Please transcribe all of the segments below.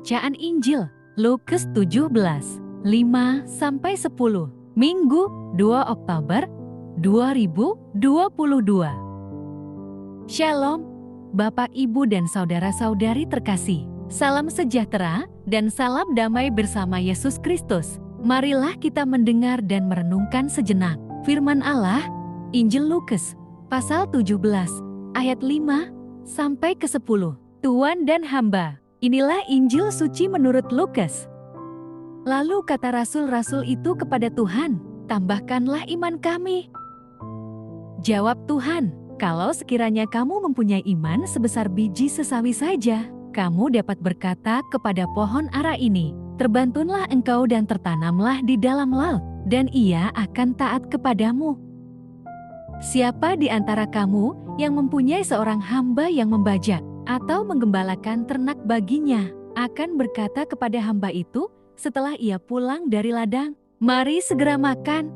Bacaan Injil, Lukas 17, 5-10, Minggu 2 Oktober 2022. Shalom, Bapak, Ibu, dan saudara-saudari terkasih. Salam sejahtera dan salam damai bersama Yesus Kristus. Marilah kita mendengar dan merenungkan sejenak firman Allah, Injil Lukas, pasal 17, ayat 5-10. Tuan dan hamba, inilah Injil suci menurut Lukas. Lalu kata rasul-rasul itu kepada Tuhan, tambahkanlah iman kami. Jawab Tuhan, kalau sekiranya kamu mempunyai iman sebesar biji sesawi saja, kamu dapat berkata kepada pohon ara ini, terbantunlah engkau dan tertanamlah di dalam laut, dan ia akan taat kepadamu. Siapa di antara kamu yang mempunyai seorang hamba yang membajak atau menggembalakan ternak baginya, akan berkata kepada hamba itu setelah ia pulang dari ladang, mari segera makan?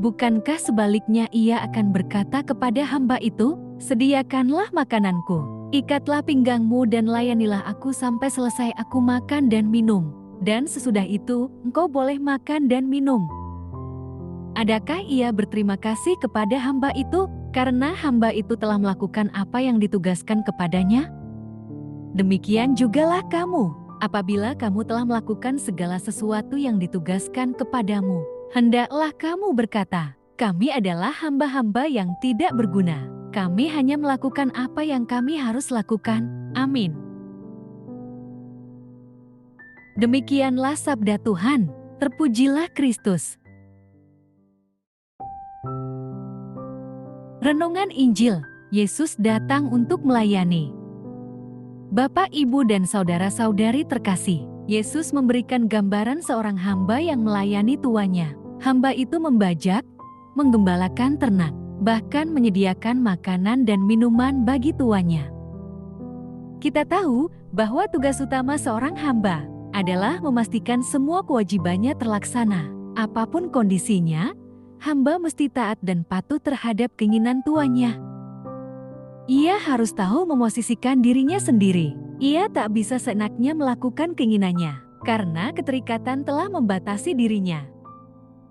Bukankah sebaliknya ia akan berkata kepada hamba itu, sediakanlah makananku, ikatlah pinggangmu dan layanilah aku sampai selesai aku makan dan minum, dan sesudah itu engkau boleh makan dan minum. Adakah ia berterima kasih kepada hamba itu karena hamba itu telah melakukan apa yang ditugaskan kepadanya? Demikian jugalah kamu, apabila kamu telah melakukan segala sesuatu yang ditugaskan kepadamu, hendaklah kamu berkata, kami adalah hamba-hamba yang tidak berguna. Kami hanya melakukan apa yang kami harus lakukan. Amin. Demikianlah sabda Tuhan. Terpujilah Kristus. Renungan Injil, Yesus datang untuk melayani. Bapak, Ibu, dan saudara-saudari terkasih, Yesus memberikan gambaran seorang hamba yang melayani tuannya. Hamba itu membajak, menggembalakan ternak, bahkan menyediakan makanan dan minuman bagi tuannya. Kita tahu bahwa tugas utama seorang hamba adalah memastikan semua kewajibannya terlaksana. Apapun kondisinya, hamba mesti taat dan patuh terhadap keinginan tuannya. Ia harus tahu memosisikan dirinya sendiri. Ia tak bisa seenaknya melakukan keinginannya, karena keterikatan telah membatasi dirinya.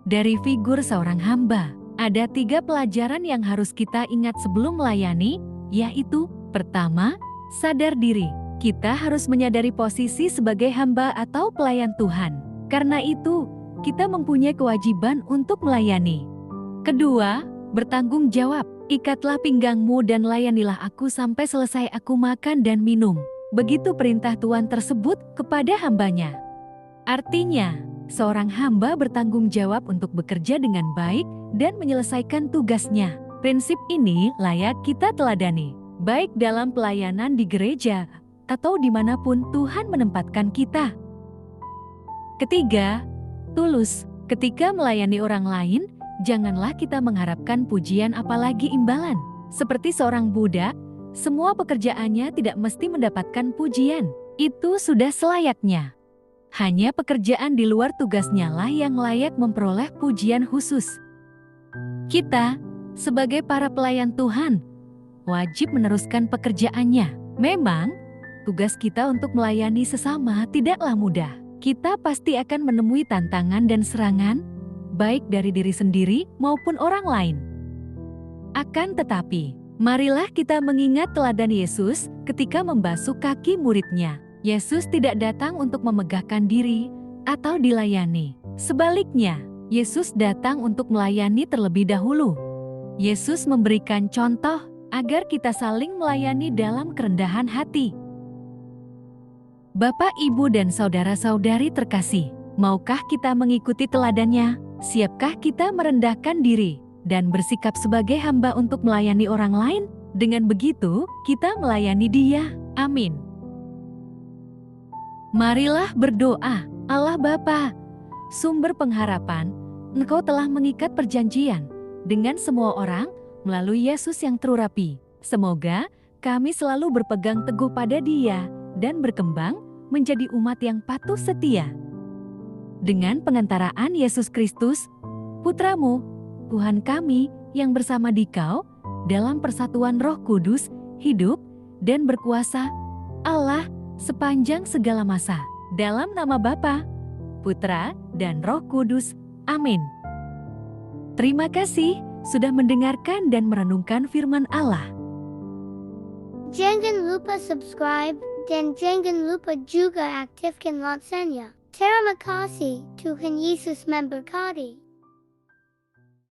Dari figur seorang hamba, ada 3 pelajaran yang harus kita ingat sebelum melayani, yaitu, pertama, sadar diri. Kita harus menyadari posisi sebagai hamba atau pelayan Tuhan. Karena itu, kita mempunyai kewajiban untuk melayani. Kedua, bertanggung jawab. Ikatlah pinggangmu dan layanilah aku sampai selesai aku makan dan minum. Begitu perintah Tuhan tersebut kepada hambanya. Artinya, seorang hamba bertanggung jawab untuk bekerja dengan baik dan menyelesaikan tugasnya. Prinsip ini layak kita teladani, baik dalam pelayanan di gereja atau dimanapun Tuhan menempatkan kita. Ketiga, tulus. Ketika melayani orang lain, janganlah kita mengharapkan pujian apalagi imbalan. Seperti seorang budak, semua pekerjaannya tidak mesti mendapatkan pujian. Itu sudah selayaknya. Hanya pekerjaan di luar tugasnya lah yang layak memperoleh pujian khusus. Kita, sebagai para pelayan Tuhan, wajib meneruskan pekerjaannya. Memang, tugas kita untuk melayani sesama tidaklah mudah. Kita pasti akan menemui tantangan dan serangan, baik dari diri sendiri maupun orang lain. Akan tetapi, marilah kita mengingat teladan Yesus ketika membasuh kaki muridnya. Yesus tidak datang untuk memegahkan diri atau dilayani. Sebaliknya, Yesus datang untuk melayani terlebih dahulu. Yesus memberikan contoh agar kita saling melayani dalam kerendahan hati. Bapak, Ibu, dan saudara-saudari terkasih, maukah kita mengikuti teladannya? Siapkah kita merendahkan diri dan bersikap sebagai hamba untuk melayani orang lain? Dengan begitu, kita melayani Dia. Amin. Marilah berdoa. Allah Bapa, sumber pengharapan, Engkau telah mengikat perjanjian dengan semua orang melalui Yesus yang terurapi. Semoga kami selalu berpegang teguh pada Dia dan berkembang menjadi umat yang patuh setia. Dengan pengantaraan Yesus Kristus, Putra-Mu, Tuhan kami yang bersama Dikau, dalam persatuan Roh Kudus, hidup dan berkuasa, Allah sepanjang segala masa. Dalam nama Bapa, Putra, dan Roh Kudus. Amin. Terima kasih sudah mendengarkan dan merenungkan firman Allah. Jangan lupa subscribe dan jangan lupa juga aktifkan loncengnya. Terima kasih, Tuhan Yesus memberkati.